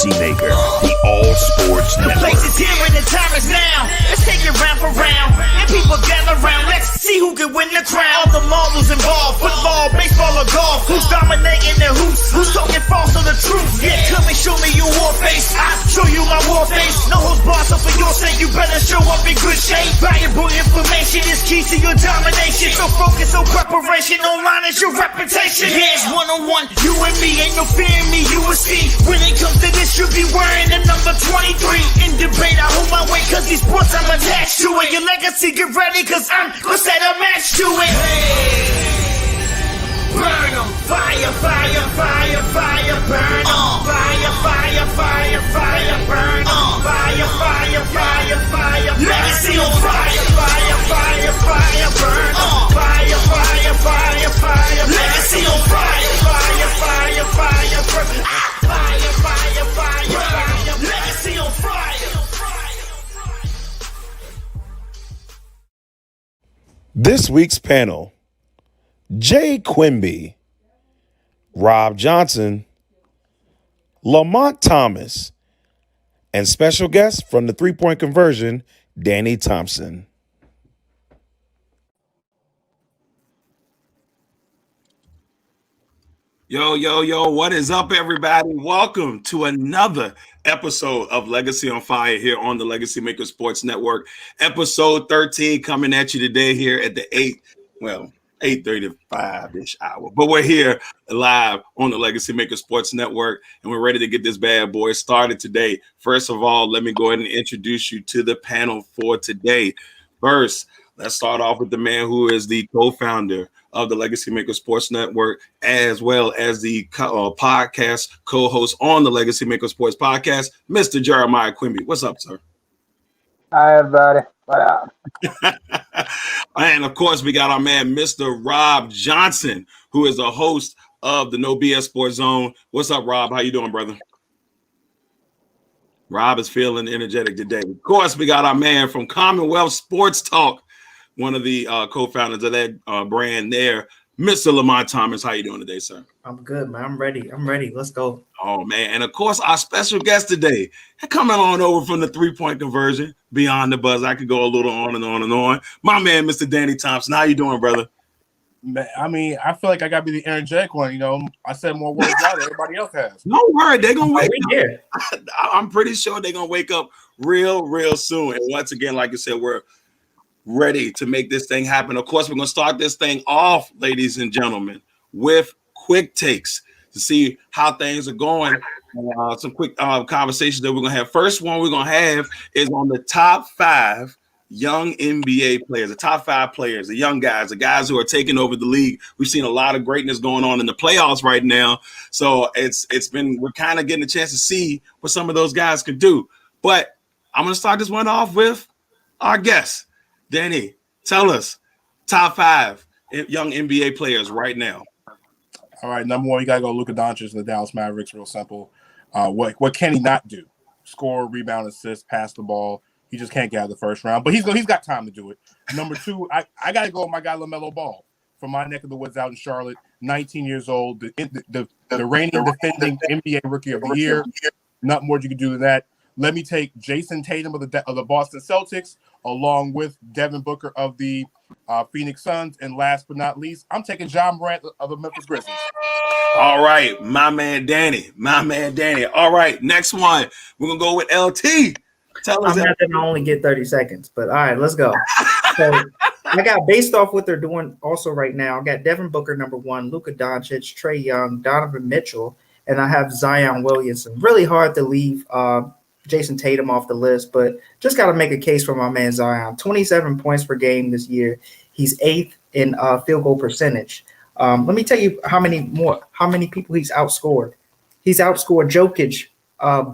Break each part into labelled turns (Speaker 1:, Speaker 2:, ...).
Speaker 1: LegacyMaker, the all sports network.
Speaker 2: The place is here and the time is now. Let's take it round for round. And people gather round. Let's see who can win the crown. All the marbles involved. Football, baseball, or golf. Who's dominating the hoops? Who's talking false or the truth? Yeah, come and show me your war face. I'll show you my war face. No holds barred, so for your sake, you better show up in good shape. Valuable information is key to your domination. So focus on preparation. Online is your reputation. Yeah, it's one-on-one. You and me, ain't no fear in me. You will see. When it comes to this, you be wearing the number 23. In debate, I hold my weight, cause these sports I'm attached to it. Your legacy, get ready, cause I'm gonna set a match to it. Hey. Burn 'em, fire, fire, fire, fire, burn 'em. Fire, fire, fire, fire, burn 'em. Fire, fire, fire, fire, legacy on fire, fire, fire, fire, burn 'em. Fire, fire, fire, fire, legacy on fire, fire, fire, fire, burn 'em. Fire, fire, fire, fire, legacy on fire.
Speaker 3: This week's panel: Jay Quimby, Robb Johnson, Lamonte Thomas, and special guest from the three-point conversion, Danny Thompson.
Speaker 4: Yo, what is up, everybody? Welcome to another episode of Legacy on Fire here on the LegacyMaker Sports Network. Episode 13 coming at you today here at the 8:35-ish hour. But we're here live on the LegacyMaker Sports Network, and we're ready to get this bad boy started today. First of all, let me go ahead and introduce you to the panel for today. First, let's start off with the man who is the co-founder of the LegacyMaker Sports Network, as well as the podcast co-host on the LegacyMaker Sports Podcast, Mr. Jeremiah Quimby. What's up, sir?
Speaker 5: Hi, everybody. What up?
Speaker 4: And, of course, we got our man, Mr. Robb Johnson, who is a host of the No BS Sports Zone. What's up, Robb? How you doing, brother? Robb is feeling energetic today. Of course, we got our man from Commonwealth Sports Talk, one of the co-founders of that brand there, Mr. Lamonte Thomas. How you doing today, sir?
Speaker 6: I'm good, man. I'm ready. Let's go.
Speaker 4: Oh, man. And, of course, our special guest today, coming on over from the three-point conversion, Beyond the Buzz. I could go a little on and on and on. My man, Mr. Danny Thompson. How you doing, brother?
Speaker 7: Man, I mean, I feel like I got to be the energetic one. You know, I said more words out than everybody else has.
Speaker 4: No worry. They're going to wake up.
Speaker 6: Here.
Speaker 4: I'm pretty sure they're going to wake up real soon. And once again, like you said, we're ready to make this thing happen. Of course, we're going to start this thing off, ladies and gentlemen, with quick takes to see how things are going. Some quick conversations that we're going to have. First one we're going to have is on the top 5 young NBA players, the top 5 players, the young guys, the guys who are taking over the league. We've seen a lot of greatness going on in the playoffs right now. So we're kind of getting a chance to see what some of those guys could do. But I'm going to start this one off with our guest. Danny, tell us top 5 young NBA players right now.
Speaker 7: All right, number one, you got to go Luka Doncic and the Dallas Mavericks. Real simple. What can he not do? Score, rebound, assist, pass the ball. He just can't get out of the first round, but he's got time to do it. Number 2, I got to go with my guy LaMelo Ball from my neck of the woods out in Charlotte. 19 years old, the reigning defending NBA Rookie of the Year. Not more you can do than that. Let me take Jason Tatum of the Boston Celtics, along with Devin Booker of the Phoenix Suns. And last but not least, I'm taking John Morant of the Memphis Grizzlies.
Speaker 4: All right, my man Danny. All right, next one. We're going to go with LT. Tell us.
Speaker 6: I'm not going to only get 30 seconds, but all right, let's go. So I got, based off what they're doing also right now, I got Devin Booker, number 1, Luka Doncic, Trae Young, Donovan Mitchell, and I have Zion Williamson. Really hard to leave Jason Tatum off the list, but just got to make a case for my man Zion. 27 points per game this year. He's 8th in field goal percentage. Let me tell you how many people he's outscored. He's outscored Jokic,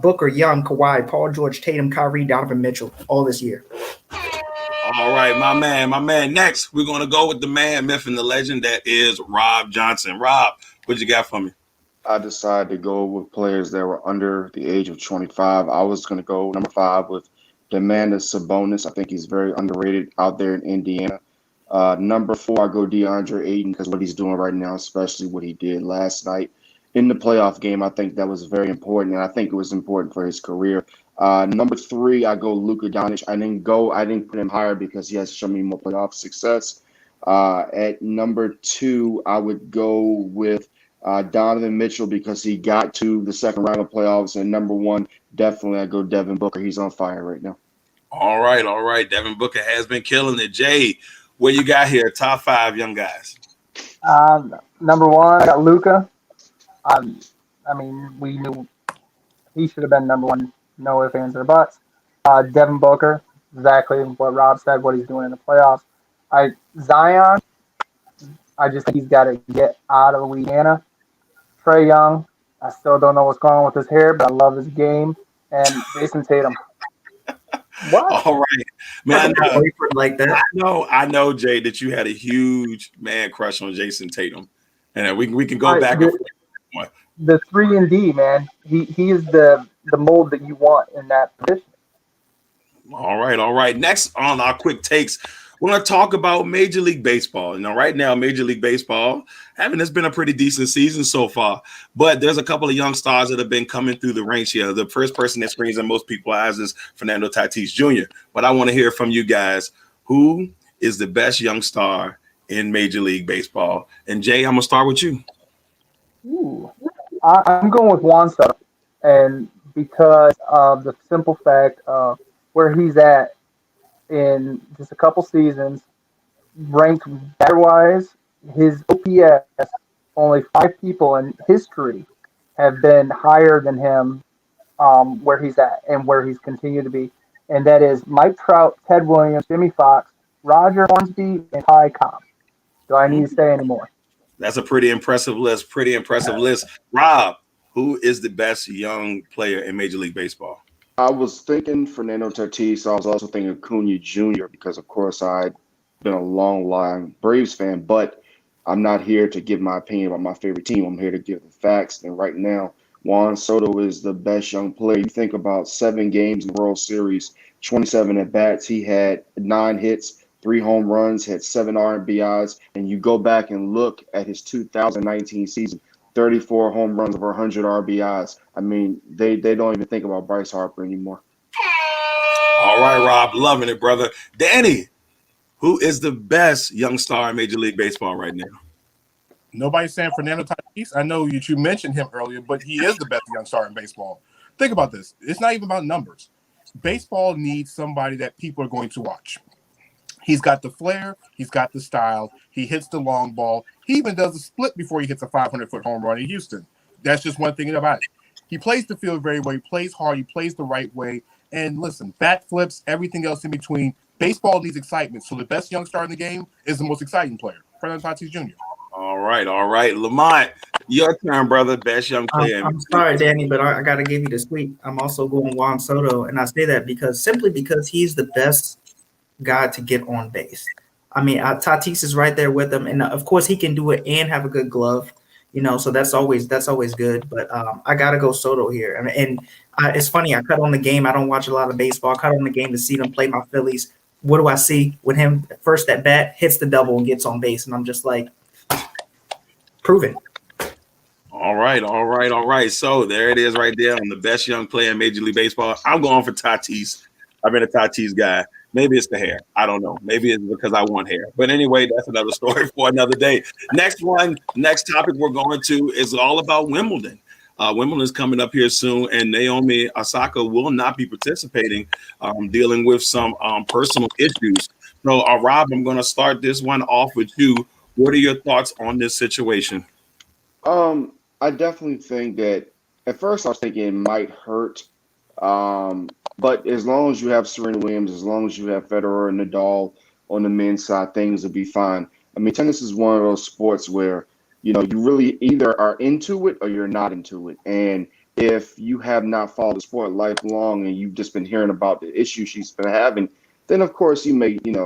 Speaker 6: Booker, Young, Kawhi, Paul George, Tatum, Kyrie, Donovan Mitchell all this year.
Speaker 4: All right, my man. Next, we're going to go with the man, myth, and the legend that is Robb Johnson. Robb, what you got for me?
Speaker 8: I decided to go with players that were under the age of 25. I was going to go number 5 with Demandas Sabonis. I think he's very underrated out there in Indiana. Number 4, I go Deandre Eden because what he's doing right now, especially what he did last night in the playoff game. I think that was very important, and I think it was important for his career. Number 3, I go Luka Doncic. I didn't put him higher because he has shown me more playoff success. At number 2, I would go with Donovan Mitchell because he got to the second round of playoffs. And number 1, definitely I go Devin Booker. He's on fire right now.
Speaker 4: All right. Devin Booker has been killing it. Jay, what you got here? Top 5 young guys.
Speaker 5: Number 1, I got Luka. I mean, we knew he should have been number 1. No ifs, ands, or buts. Devin Booker, exactly what Rob said, what he's doing in the playoffs. Zion, I just think he's got to get out of Louisiana. Trae Young, I still don't know what's going on with his hair, but I love his game. And Jason Tatum. What?
Speaker 4: All right, man.
Speaker 6: Like that.
Speaker 4: I know, Jay, that you had a huge man crush on Jason Tatum, and we can go back and forth.
Speaker 5: The 3-and-D, man. He is the mold that you want in that position.
Speaker 4: All right. Next on our quick takes, we're going to talk about Major League Baseball. Right now, Major League Baseball it's been a pretty decent season so far, but there's a couple of young stars that have been coming through the ranks here. The first person that screams in most people's eyes is Fernando Tatis Jr., but I want to hear from you guys. Who is the best young star in Major League Baseball? And Jay, I'm going to start with you.
Speaker 5: Ooh. I'm going with Juan Soto, and because of the simple fact of where he's at in just a couple seasons, ranked batter-wise, his OPS, only 5 people in history have been higher than him where he's at and where he's continued to be. And that is Mike Trout, Ted Williams, Jimmy Fox, Roger Hornsby, and Ty Cobb. Do I need to say any more?
Speaker 4: That's a pretty impressive list. Rob, who is the best young player in Major League Baseball?
Speaker 8: I was thinking Fernando Tatis. I was also thinking Acuna Jr. because, of course, I've been a long-line Braves fan, but I'm not here to give my opinion about my favorite team. I'm here to give the facts. And right now, Juan Soto is the best young player. You think about 7 games in the World Series, 27 at-bats. He had 9 hits, 3 home runs, had 7 RBIs. And you go back and look at his 2019 season, 34 home runs over 100 RBIs. I mean, they don't even think about Bryce Harper anymore.
Speaker 4: All right, Rob, loving it, brother. Danny, who is the best young star in Major League Baseball right now?
Speaker 7: Nobody's saying Fernando Tatis. I know you mentioned him earlier, but he is the best young star in baseball. Think about this. It's not even about numbers. Baseball needs somebody that people are going to watch. He's got the flair. He's got the style. He hits the long ball. He even does a split before he hits a 500-foot home run in Houston. That's just one thing about it. He plays the field very well. He plays hard. He plays the right way. And listen, bat flips, everything else in between. Baseball needs excitement. So the best young star in the game is the most exciting player, Fernando Tatis Jr.
Speaker 4: All right. Lamont, your turn, brother. Best young player.
Speaker 6: I'm sorry, Danny, but I got to give you the sweep. I'm also going Juan Soto, and I say that because he's the best guy to get on base. I mean, Tatis is right there with him, and of course he can do it and have a good glove, so that's always good. But I gotta go Soto here. And it's funny, I cut on the game. I don't watch a lot of baseball. I cut on the game to see them play my Phillies. What do I see with him? First at bat, hits the double and gets on base, and I'm just like, prove it.
Speaker 4: All right. So there it is right there on the best young player in Major League Baseball. I'm going for Tatis. I've been a Tatis guy. Maybe it's the hair. I don't know. Maybe it's because I want hair. But anyway, that's another story for another day. Next topic we're going to is all about Wimbledon. Wimbledon is coming up here soon, and Naomi Osaka will not be participating, dealing with some personal issues. So, Rob, I'm going to start this one off with you. What are your thoughts on this situation?
Speaker 8: I definitely think that at first I was thinking it might hurt. But as long as you have Serena Williams, as long as you have Federer and Nadal on the men's side, things will be fine. I mean, tennis is one of those sports where, you really either are into it or you're not into it. And if you have not followed the sport lifelong and you've just been hearing about the issues she's been having, then of course you may think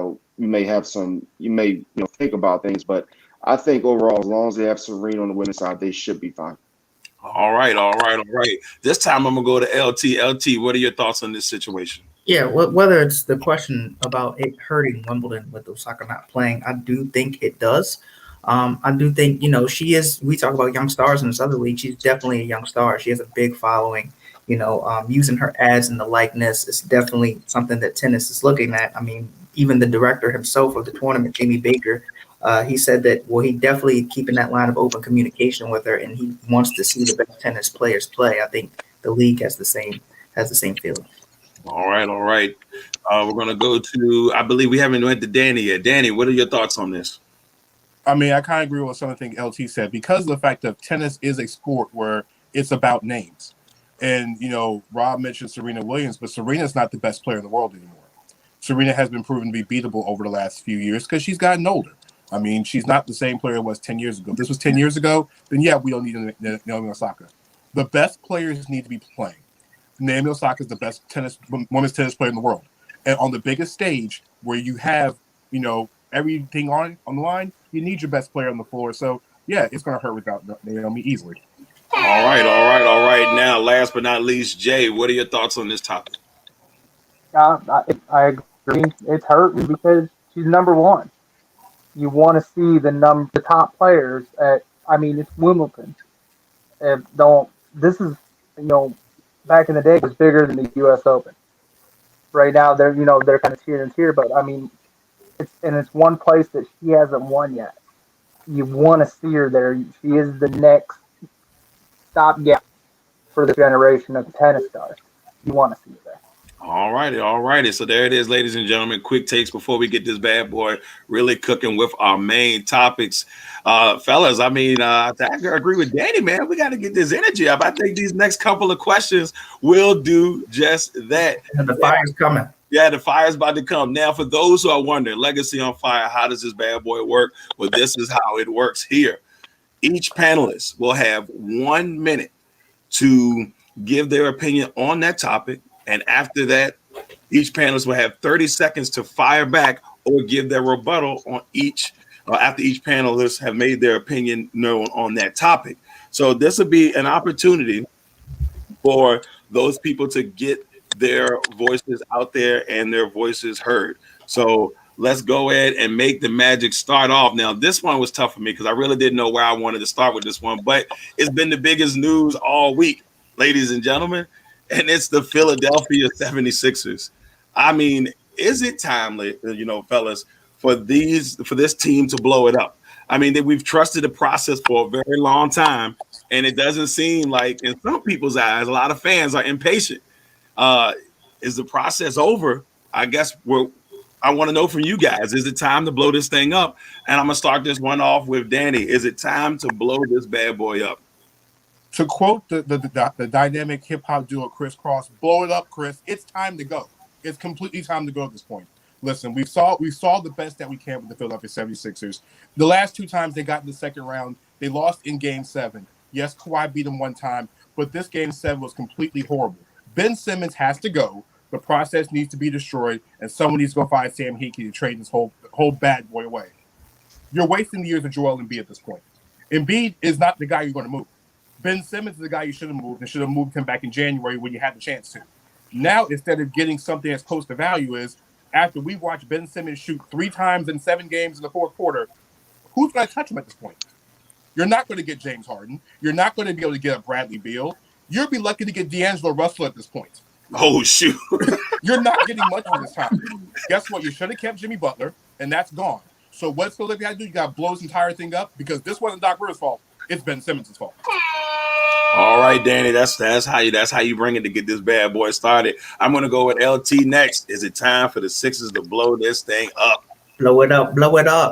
Speaker 8: about things. But I think overall, as long as they have Serena on the women's side, they should be fine.
Speaker 4: All right. This time I'm going to go to LT. LT, what are your thoughts on this situation?
Speaker 6: Yeah, whether it's the question about it hurting Wimbledon with Osaka not playing, I do think it does. I do think, she is, we talk about young stars in this other league. She's definitely a young star. She has a big following, using her ads and the likeness is definitely something that tennis is looking at. I mean, even the director himself of the tournament, Jamie Baker, he said that, he definitely keeping that line of open communication with her, and he wants to see the best tennis players play. I think the league has the same feeling.
Speaker 4: All right. We're going to go to, I believe we haven't went to Danny yet. Danny, what are your thoughts on this?
Speaker 7: I mean, I kind of agree with something LT said, because of the fact that tennis is a sport where it's about names. And, Rob mentioned Serena Williams, but Serena's not the best player in the world anymore. Serena has been proven to be beatable over the last few years because she's gotten older. I mean, she's not the same player it was 10 years ago. If this was 10 years ago, then yeah, we don't need Naomi Osaka. The best players need to be playing. Naomi Osaka is the best women's tennis player in the world. And on the biggest stage where you have, everything on the line, you need your best player on the floor. So, yeah, it's going to hurt without Naomi easily.
Speaker 4: All right. Now, last but not least, Jay, what are your thoughts on this topic?
Speaker 5: I agree. It's hurting because she's number one. You want to see the top players at. I mean, it's Wimbledon. This is back in the day it was bigger than the U.S. Open. Right now they're kind of tier and tier, but I mean, it's one place that she hasn't won yet. You want to see her there. She is the next stopgap for the generation of tennis stars. You want to see her there.
Speaker 4: All righty. So there it is, ladies and gentlemen. Quick takes before we get this bad boy really cooking with our main topics. Fellas, I mean, I agree with Danny, man. We got to get this energy up. I think these next couple of questions will do just that.
Speaker 6: And the fire's coming.
Speaker 4: Yeah, the fire's about to come. Now, for those who are wondering, Legacy on Fire, how does this bad boy work? Well, this is how it works here. Each panelist will have 1 minute to give their opinion on that topic. And after that, each panelist will have 30 seconds to fire back or give their rebuttal on after each panelist have made their opinion known on that topic. So this will be an opportunity for those people to get their voices out there and their voices heard. So let's go ahead and make the magic start off. Now, this one was tough for me because I really didn't know where I wanted to start with this one, but it's been the biggest news all week, ladies and gentlemen. And it's the Philadelphia 76ers. I mean, is it timely, fellas, for this team to blow it up? I mean, we've trusted the process for a very long time, and it doesn't seem like, in some people's eyes, a lot of fans are impatient. Is the process over? I guess I want to know from you guys, is it time to blow this thing up? And I'm going to start this one off with Danny. Is it time to blow this bad boy up?
Speaker 7: To quote the dynamic hip-hop duo Chris Cross, blow it up, Chris. It's time to go. It's completely time to go at this point. Listen, we saw the best that we can with the Philadelphia 76ers. The last two times they got in the second round, they lost in Game 7. Yes, Kawhi beat them one time, but this Game 7 was completely horrible. Ben Simmons has to go. The process needs to be destroyed, and someone needs to go find Sam Hinkie to trade this whole bad boy away. You're wasting the years of Joel Embiid at this point. Embiid is not the guy you're going to move. Ben Simmons is the guy you should have moved, and should have moved him back in January when you had the chance to. Now, instead of getting something as close to value is, after we watched Ben Simmons shoot 3 times in 7 games in the fourth quarter, who's going to touch him at this point? You're not going to get James Harden. You're not going to be able to get a Bradley Beal. You'll be lucky to get D'Angelo Russell at this point.
Speaker 4: Oh, shoot.
Speaker 7: You're not getting much of this time. Guess what? You should have kept Jimmy Butler, and that's gone. So what's Philadelphia got to do? You got to blow this entire thing up, because this wasn't Doc Rivers' fault. It's Ben Simmons' fault.
Speaker 4: All right, Danny, that's how you bring it to get this bad boy started. I'm going to go with LT next. Is it time for the Sixers to blow this thing up?
Speaker 6: Blow it up.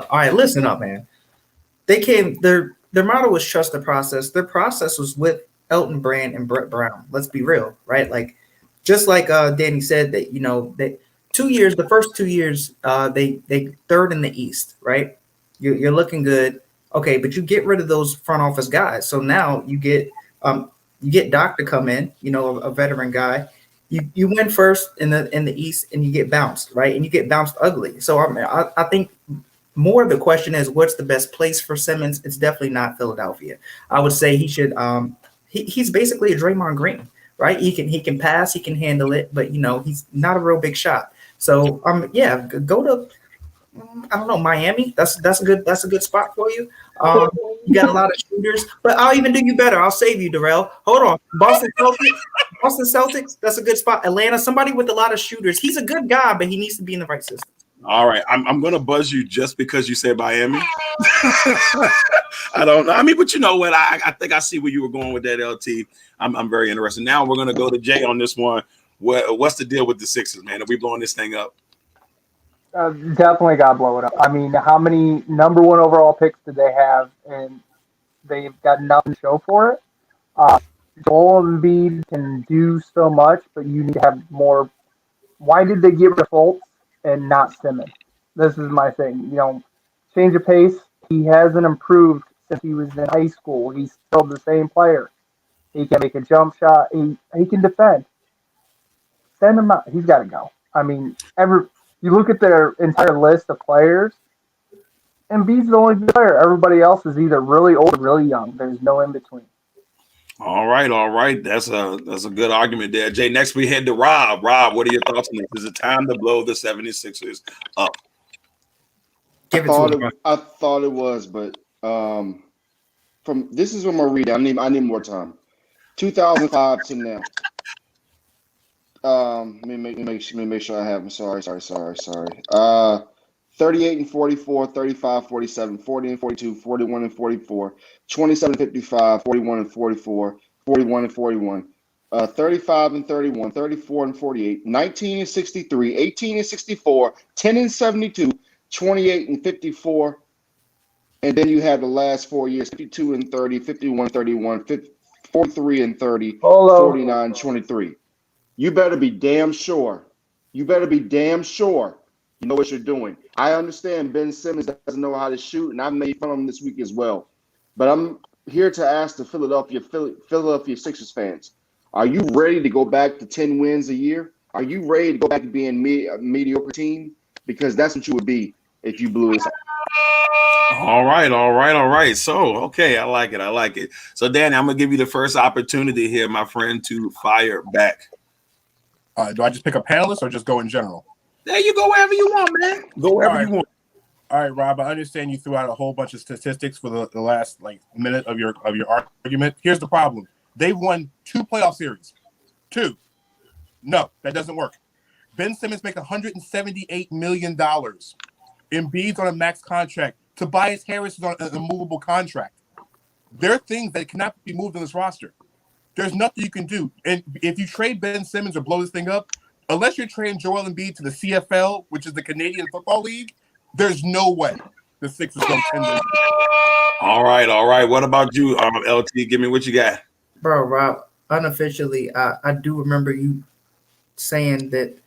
Speaker 6: All right, listen up, man. They came. Their motto was trust the process. Their process was with Elton Brand and Brett Brown. Let's be real, right? Like, just like Danny said, that that 2 years, the first 2 years, they third in the East, right? You're looking good. Okay, but you get rid of those front office guys. So now you get Doc to come in, a veteran guy. You win first in the East, and you get bounced, right? And you get bounced ugly. So I think more of the question is, what's the best place for Simmons? It's definitely not Philadelphia. I would say he should. He's basically a Draymond Green, right? He can pass, he can handle it, but he's not a real big shot. So go to I don't know, Miami. That's a good spot for you. You got a lot of shooters, but I'll even do you better. I'll save you, Darrell. Hold on, Boston Celtics. That's a good spot. Atlanta, somebody with a lot of shooters. He's a good guy, but he needs to be in the right system.
Speaker 4: All right, I'm gonna buzz you just because you said Miami. I don't know. I mean, but you know what? I think I see where you were going with that, LT. I'm very interested. Now we're gonna go to Jay on this one. What's the deal with the Sixers, man? Are we blowing this thing up?
Speaker 5: Definitely got to blow it up. I mean, how many number one overall picks did they have, and they've got nothing to show for it? Joel Embiid can do so much, but you need to have more. Why did they get rid of Fultz and not Simmons? This is my thing. Change of pace. He hasn't improved since he was in high school. He's still the same player. He can make a jump shot. He can defend. Send him out. He's got to go. I mean, you look at their entire list of players, Embiid's the only good player. Everybody else is either really old or really young. There's no in between.
Speaker 4: All right. That's a good argument there, Jay. Next we head to Rob. Rob, what are your thoughts on this? Is it time to blow the 76ers up?
Speaker 8: I thought it was, but this is what I'm gonna read. I need more time. 2005 to now. Let me make sure I have them. Sorry. 38 and 44, 35, 47, 40 and 42, 41 and 44, 27 and 55, 41 and 44, 41 and 41, 35 and 31, 34 and 48, 19 and 63, 18 and 64, 10 and 72, 28 and 54, and then you have the last 4 years, 52 and 30, 51 and 31, 43 and 30, 49 and 23. You better be damn sure. You know what you're doing. I understand Ben Simmons doesn't know how to shoot, and I made fun of him this week as well. But I'm here to ask the Philadelphia Sixers fans, are you ready to go back to 10 wins a year? Are you ready to go back to being a mediocre team? Because that's what you would be if you blew this up.
Speaker 4: All right. So, okay, I like it. So, Danny, I'm going to give you the first opportunity here, my friend, to fire back.
Speaker 7: Do I just pick a panelist or just go in general?
Speaker 4: There you go, wherever you want, man. Go wherever you want.
Speaker 7: All right, Rob, I understand you threw out a whole bunch of statistics for the last minute of your argument. Here's the problem. They've won 2 playoff series. 2. No, that doesn't work. Ben Simmons makes $178 million. Embiid's on a max contract. Tobias Harris is on an immovable contract. There are things that cannot be moved on this roster. There's nothing you can do. And if you trade Ben Simmons or blow this thing up, unless you're trading Joel Embiid to the CFL, which is the Canadian Football League, there's no way the Sixers go 10 wins.
Speaker 4: All right. What about you, LT? Give me what you got.
Speaker 6: Bro, Rob, unofficially, I do remember you saying that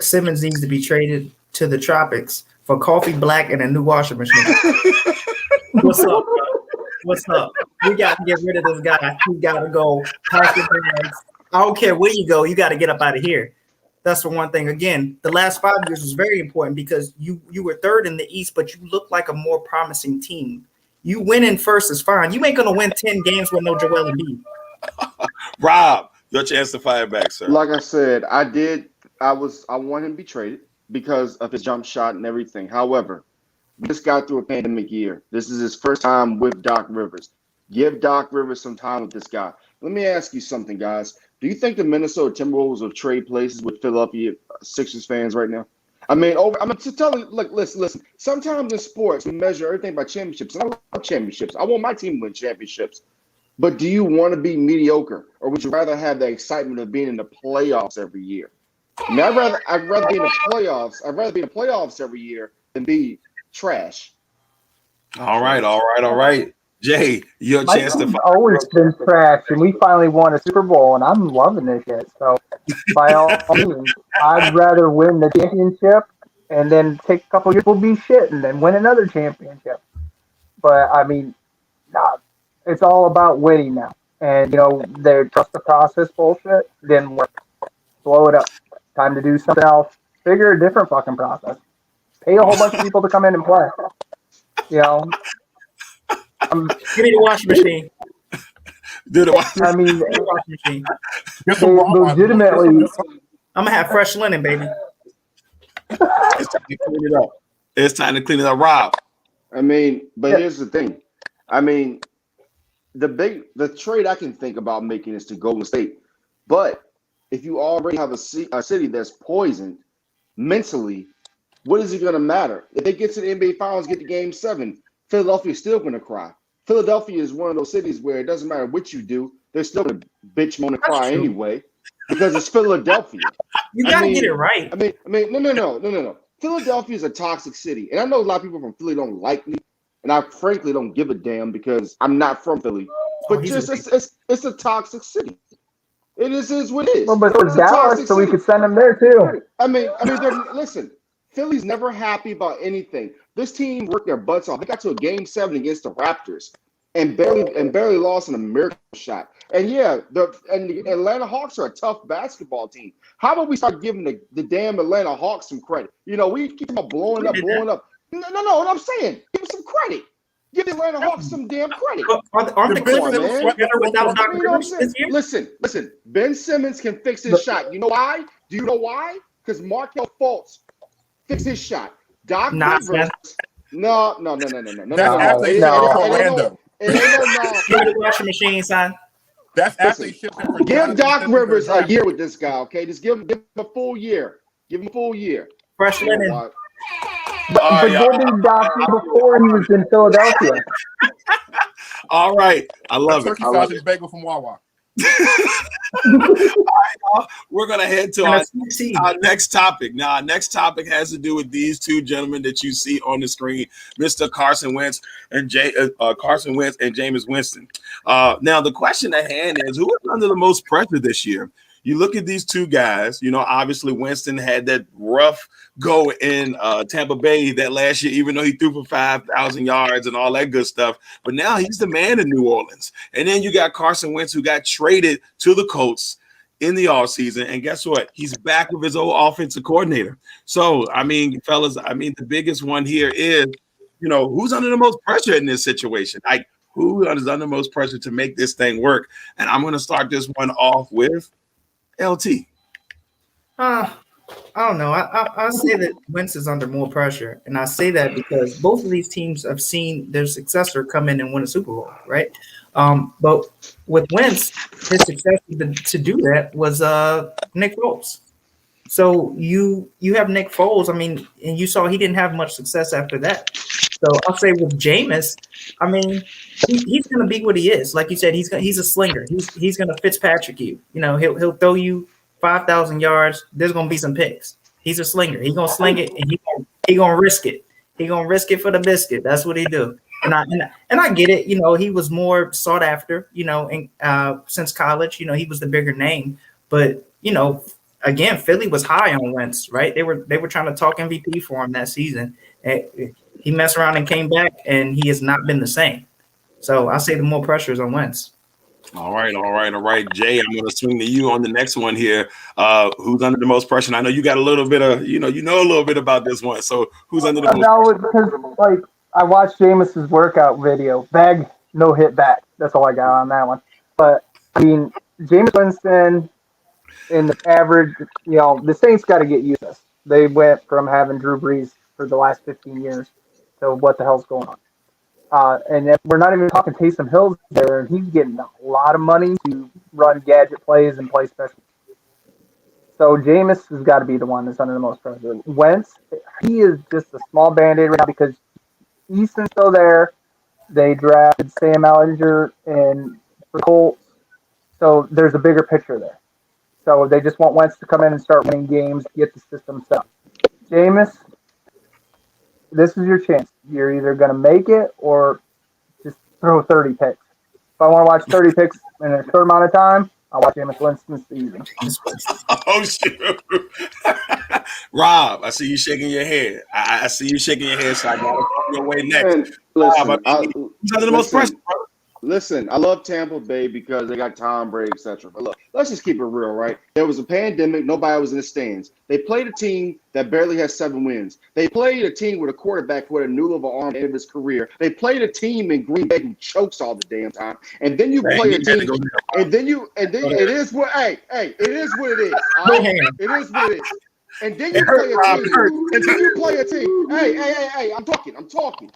Speaker 6: Simmons needs to be traded to the tropics for coffee black and a new washing machine. What's up, bro? What's up? We got to get rid of this guy. We got to go pack your bags. I don't care where you go. You got to get up out of here. That's for one thing. Again, the last 5 years was very important because you were third in the East, but you look like a more promising team. You winning first is fine. You ain't going to win 10 games with no Joel Embiid.
Speaker 4: Rob, your chance to fire back, sir.
Speaker 8: Like I said, I want him to be traded because of his jump shot and everything. However, we just got through a pandemic year. This is his first time with Doc Rivers. Give Doc Rivers some time with this guy. Let me ask you something, guys. Do you think the Minnesota Timberwolves will trade places with Philadelphia Sixers fans right now? I mean, I'm just telling you, look, listen. Sometimes in sports, we measure everything by championships. And I love championships. I want my team to win championships. But do you want to be mediocre, or would you rather have the excitement of being in the playoffs every year? I mean, I'd rather be in the playoffs. I'd rather be in the playoffs every year than be trash.
Speaker 4: All right. Jay, your chance to fire.
Speaker 5: Always been trash, and we finally won a Super Bowl, and I'm loving this shit. So, by all means, I'd rather win the championship and then take a couple years, we'll be shit, and then win another championship. But I mean, it's all about winning now, and their trust the process bullshit didn't work. Blow it up. Time to do something else. Figure a different fucking process. Pay a whole bunch of people to come in and play.
Speaker 6: Give me the washing machine.
Speaker 4: Do the washing
Speaker 5: I mean,
Speaker 6: machine.
Speaker 5: legitimately,
Speaker 6: I'm gonna have fresh linen, baby.
Speaker 4: It's time to clean it up. It's time to clean it up, Rob.
Speaker 8: I mean, but here's the thing. I mean, the trade I can think about making is to Golden State. But if you already have a city that's poisoned mentally, what is it going to matter? If they get to the NBA Finals, get to Game 7, Philadelphia's still going to cry. Philadelphia is one of those cities where it doesn't matter what you do, they're still going to bitch, moan, and cry anyway because it's Philadelphia.
Speaker 6: You got to get it right.
Speaker 8: I mean, no. Philadelphia is a toxic city. And I know a lot of people from Philly don't like me. And I frankly don't give a damn because I'm not from Philly. But it's a toxic city. It is what it is.
Speaker 5: Well, but it's Dallas, so we could send them there too.
Speaker 8: I mean, listen, Philly's never happy about anything. This team worked their butts off. They got to a Game 7 against the Raptors and barely lost in a miracle shot. And the Atlanta Hawks are a tough basketball team. How about we start giving the damn Atlanta Hawks some credit? You know, we keep about blowing up. No, what I'm saying, give them some credit. Give the Atlanta Hawks some damn credit.
Speaker 6: Aren't the Clippers better without Doc Rivers this year?
Speaker 8: Listen. Ben Simmons can fix his shot. You know why? Do you know why? Because Markelle Fultz fixed his shot. Doc Rivers. No.
Speaker 7: That's after he shipped him from Orlando.
Speaker 6: The washing machine, son.
Speaker 7: That's after he shipped him from
Speaker 8: Give Doc Rivers a year with this guy, okay? Just give him a full year. Give him a full year.
Speaker 6: Fresh linen.
Speaker 5: But Gordon Doc before he was in Philadelphia.
Speaker 4: All right. I love it.
Speaker 7: Turkey sausage bagel from Wawa.
Speaker 4: We're going to head to our next topic. Now, our next topic has to do with these two gentlemen that you see on the screen, Mr. Carson Wentz and Jameis Winston. Now, the question at hand is, who is under the most pressure this year? You look at these two guys, you know, obviously Winston had that rough go in Tampa Bay that last year, even though he threw for 5,000 yards and all that good stuff. But now he's the man in New Orleans. And then you got Carson Wentz, who got traded to the Colts in the offseason. And guess what? He's back with his old offensive coordinator. So, I mean, fellas, the biggest one here is, you know, who's under the most pressure in this situation? Like, who is under the most pressure to make this thing work? And I'm going to start this one off with LT.
Speaker 6: I don't know. I say that Wentz is under more pressure, and I say that because both of these teams have seen their successor come in and win a Super Bowl, right? But with Wentz, his success to do that was Nick Foles. So you have Nick Foles. I mean, and you saw he didn't have much success after that. So I'll say with Jameis, I mean, he's going to be what he is. Like you said, he's a slinger. He's going to Fitzpatrick you. You know, he'll throw you 5,000 yards. There's going to be some picks. He's a slinger. He's going to sling it, and he's going to risk it. He's going to risk it for the biscuit. That's what he do. And I get it. You know, he was more sought after, you know, since college. You know, he was the bigger name. But, you know, again, Philly was high on Wentz, right? They were trying to talk MVP for him that season. He messed around and came back, and he has not been the same. So I say the more pressure is on Wentz.
Speaker 4: All right. Jay, I'm going to swing to you on the next one here. Who's under the most pressure? And I know you got a little bit of, you know a little bit about this one. So who's under the most pressure?
Speaker 5: Because, like, I watched Jameis's workout video. Bag, no hit back. That's all I got on that one. But, I mean, Jameis Winston in the average, you know, the Saints got to get used to this. They went from having Drew Brees for the last 15 years. So what the hell's going on? And we're not even talking Taysom Hill's there, and he's getting a lot of money to run gadget plays and play special. So Jameis has got to be the one that's under the most pressure. Wentz, he is just a small band-aid right now because Easton's still there. They drafted Sam Ellinger and for Colts. So there's a bigger picture there. So they just want Wentz to come in and start winning games, get the system set up. Jameis, this is your chance. You're either going to make it or just throw 30 picks. If I want to watch 30 picks in a short amount of time, I'll watch Jameis Winston's season.
Speaker 4: Oh, shoot. Rob, I see you shaking your head. I see you shaking your head, so I got to come your way next. Who's under the most pressure?
Speaker 8: Listen, I love Tampa Bay because they got Tom Brady, etc. But look, let's just keep it real, right? There was a pandemic. Nobody was in the stands. They played a team that barely has 7 wins. They played a team with a quarterback who had a noodle of an arm at the end of his career. They played a team in Green Bay who chokes all the damn time. And then you play a team, and then it is what it is. It is what it is. and then you play a team. And then you play a team. Hey, I'm talking.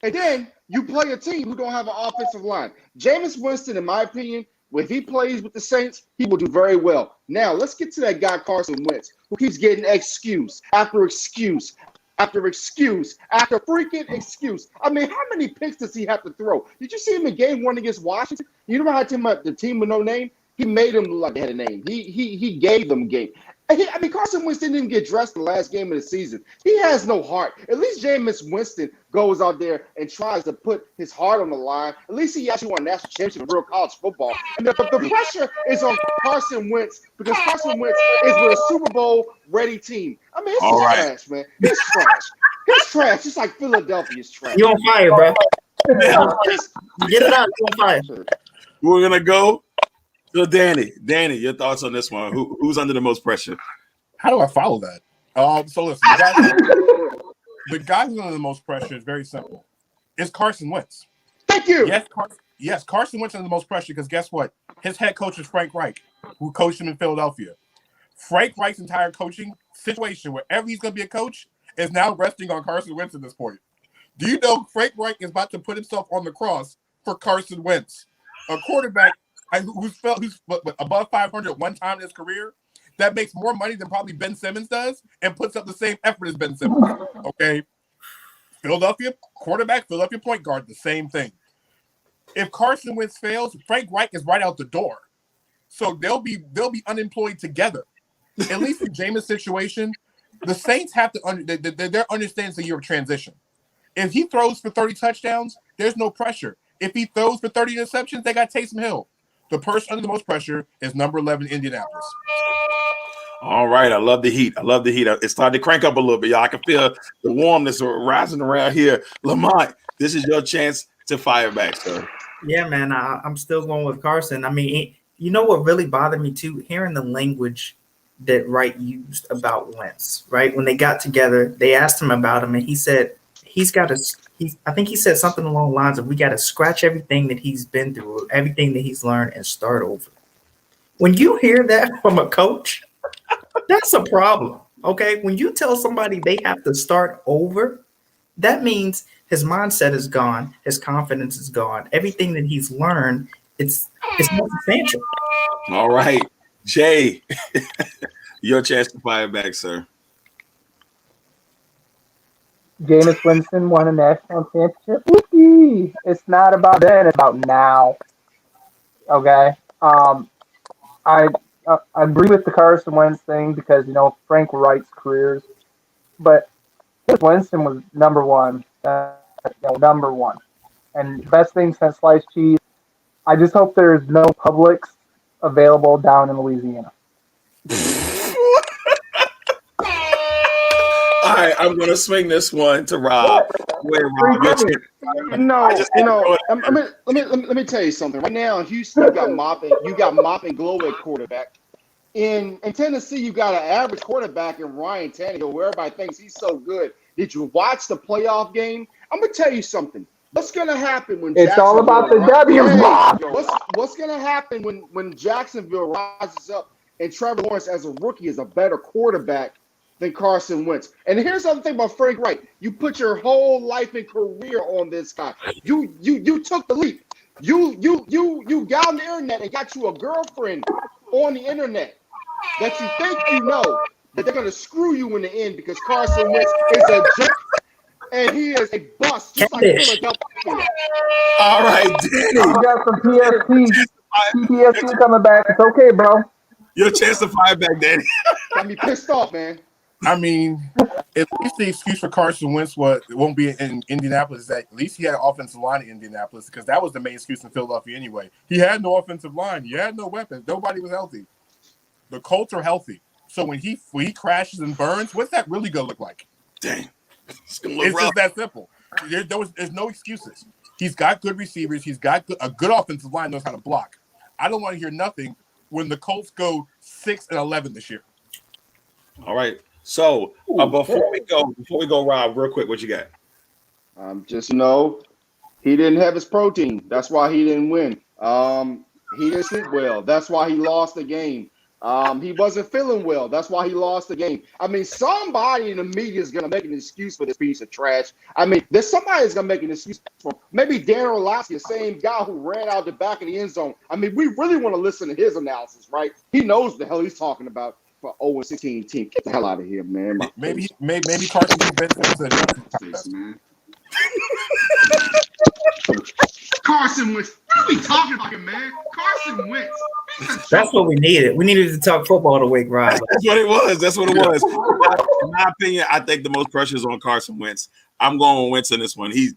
Speaker 8: And then you play a team who don't have an offensive line. Jameis Winston, in my opinion, if he plays with the Saints, he will do very well. Now, let's get to that guy, Carson Wentz, who keeps getting excuse after excuse after excuse after freaking excuse. I mean, how many picks does he have to throw? Did you see him in game 1 against Washington? You know how the team with no name? He made them look like they had a name. He gave them a game. I mean, Carson Wentz didn't even get dressed in the last game of the season. He has no heart. At least Jameis Winston goes out there and tries to put his heart on the line. At least he actually won a national championship in real college football. And the pressure is on Carson Wentz because Carson Wentz is with a Super Bowl ready team. I mean, it's trash, man. It's trash. It's trash. Just like Philadelphia's trash.
Speaker 6: You on fire, bro. Get it out. You on fire.
Speaker 4: We're gonna go. So Danny, your thoughts on this one? Who's under the most pressure?
Speaker 7: How do I follow that? So listen, the guy who's under the most pressure is very simple. It's Carson Wentz.
Speaker 8: Thank you.
Speaker 7: Yes, Carson Wentz under the most pressure because guess what? His head coach is Frank Reich, who coached him in Philadelphia. Frank Reich's entire coaching situation, wherever he's going to be a coach, is now resting on Carson Wentz at this point. Do you know Frank Reich is about to put himself on the cross for Carson Wentz, a quarterback who's above 500 one time in his career, that makes more money than probably Ben Simmons does and puts up the same effort as Ben Simmons. Okay, Philadelphia quarterback, Philadelphia point guard, the same thing. If Carson Wentz fails, Frank Reich is right out the door, so they'll be unemployed together. At least in Jameis' situation, the Saints have to they're understands the year of transition. If he throws for 30 touchdowns, there's no pressure. If he throws for 30 interceptions, they got Taysom Hill. The person under the most pressure is number 11, Indianapolis.
Speaker 4: All right, I love the heat. It's starting to crank up a little bit, y'all. I can feel the warmness rising around here. Lamont, this is your chance to fire back, sir.
Speaker 6: Yeah, man, I'm still going with Carson. I mean, you know what really bothered me too? Hearing the language that Wright used about Wentz, right? When they got together, they asked him about him, and he said I think he said something along the lines of, we got to scratch everything that he's been through, everything that he's learned, and start over. When you hear that from a coach, that's a problem, okay? When you tell somebody they have to start over, that means his mindset is gone, his confidence is gone, everything that he's learned, it's not substantial.
Speaker 4: All right, Jay, your chance to fire back, sir.
Speaker 5: Jameis Winston won a national championship. Whoopee! It's not about then; it's about now. Okay. I agree with the Carson Wentz thing because Frank Reich's careers, but Winston was number one, number one, and best thing since sliced cheese. I just hope there's no Publix available down in Louisiana.
Speaker 4: All right, I'm going to swing this one to Rob.
Speaker 8: Let me tell you something. Right now in Houston, you got Mop and Glow at quarterback. In Tennessee, you got an average quarterback in Ryan Tannehill, where everybody thinks he's so good. Did you watch the playoff game? I'm going to tell you something. What's going to happen when
Speaker 5: it's all about the W, Rob?
Speaker 8: What's going to happen when Jacksonville rises up and Trevor Lawrence as a rookie is a better quarterback than Carson Wentz? And here's the other thing about Frank Reich. You put your whole life and career on this guy. You took the leap. You got on the internet and got you a girlfriend on the internet that you think that they're going to screw you in the end because Carson Wentz is a jerk and he is a bust, just like Philadelphia.
Speaker 4: All right, Danny.
Speaker 5: You got some PTSD coming back. It's okay, bro.
Speaker 4: Your chance to fire back, Danny.
Speaker 8: Got me pissed off, man.
Speaker 7: I mean, at least the excuse for Carson Wentz won't be in Indianapolis is that at least he had an offensive line in Indianapolis because that was the main excuse in Philadelphia anyway. He had no offensive line. He had no weapons. Nobody was healthy. The Colts are healthy. So when he crashes and burns, what's that really going to look like?
Speaker 4: Dang. It's
Speaker 7: just that simple. There's no excuses. He's got good receivers. He's got a good offensive line, knows how to block. I don't want to hear nothing when the Colts go 6-11 this year.
Speaker 4: All right. So before we go, Rob, real quick, what you got?
Speaker 8: Just he didn't have his protein. That's why he didn't win. He didn't sleep well. That's why he lost the game. He wasn't feeling well. That's why he lost the game. I mean, somebody in the media is going to make an excuse for this piece of trash. I mean, there's somebody that's going to make an excuse for him. Maybe Darren Orlovsky, the same guy who ran out the back of the end zone. I mean, we really want to listen to his analysis, right? He knows what the hell he's talking about for 0-16 team. Get the hell out of here, man.
Speaker 7: Maybe Carson Wentz,
Speaker 9: man. Carson Wentz. What are we talking about here, man? Carson Wentz.
Speaker 6: That's what we needed. We needed to talk football to wake Rob.
Speaker 4: That's what it was. That's what it was. In my opinion, I think the most pressure is on Carson Wentz. I'm going with Wentz in this one. He's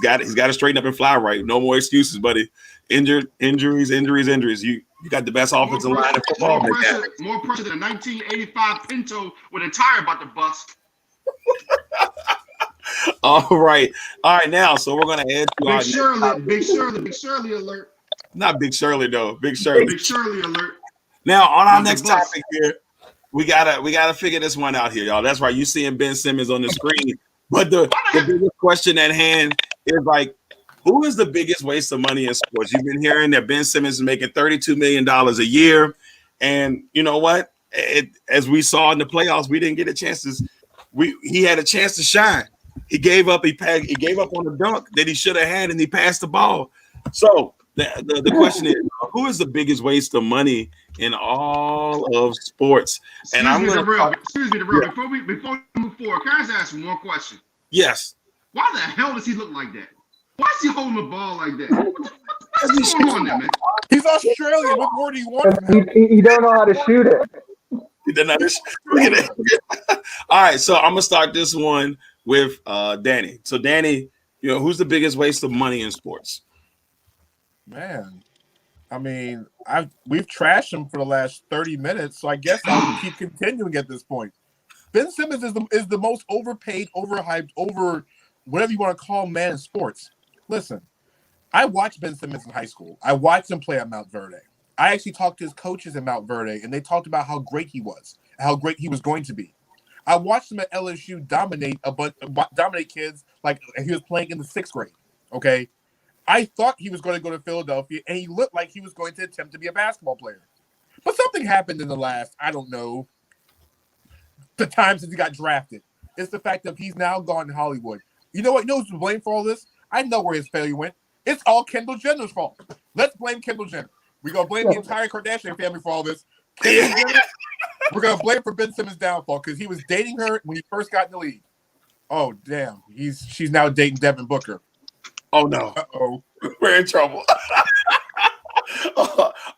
Speaker 4: got to straighten up and fly right. No more excuses, buddy. Injuries. You got the best offensive line in football.
Speaker 9: More pressure than a 1985 Pinto with a tire about to bust.
Speaker 4: All right. Now, so we're gonna head to
Speaker 9: Big Shirley alert.
Speaker 4: Not Big Shirley though. Big Shirley
Speaker 9: alert.
Speaker 4: Now on our next topic here, we gotta figure this one out here, y'all. That's right. You seeing Ben Simmons on the screen, but the biggest question at hand is like, who is the biggest waste of money in sports? You've been hearing that Ben Simmons is making $32 million a year, and you know what? As we saw in the playoffs, we didn't get a chance to. He had a chance to shine. He gave up. He gave up on the dunk that he should have had, and he passed the ball. So the question is, who is the biggest waste of money in all of sports?
Speaker 9: Excuse me, Before we move forward, can I just ask one question?
Speaker 4: Yes.
Speaker 9: Why the hell does he look like that? Why is he holding the ball like that? What's going on there, man?
Speaker 7: He's Australian. What more do you want?
Speaker 5: He don't know how to shoot it.
Speaker 4: He doesn't understand. All right, so I'm gonna start this one with Danny. So Danny, who's the biggest waste of money in sports?
Speaker 7: Man, I mean, we've trashed him for the last 30 minutes, so I guess I'll keep continuing at this point. Ben Simmons is the most overpaid, overhyped, whatever you want to call man in sports. Listen, I watched Ben Simmons in high school. I watched him play at Mount Verde. I actually talked to his coaches in Mount Verde, and they talked about how great he was, how great he was going to be. I watched him at LSU dominate kids like he was playing in the 6th grade. Okay, I thought he was going to go to Philadelphia, and he looked like he was going to attempt to be a basketball player. But something happened in the last, the time since he got drafted. It's the fact that he's now gone to Hollywood. You know what? You know who's to blame for all this? I know where his failure went. It's all Kendall Jenner's fault. Let's blame Kendall Jenner. We're going to blame the entire Kardashian family for all this. We're going to blame for Ben Simmons' downfall because he was dating her when he first got in the league. Oh, damn. She's now dating Devin Booker.
Speaker 4: Oh, no.
Speaker 7: Uh-oh.
Speaker 4: We're in trouble.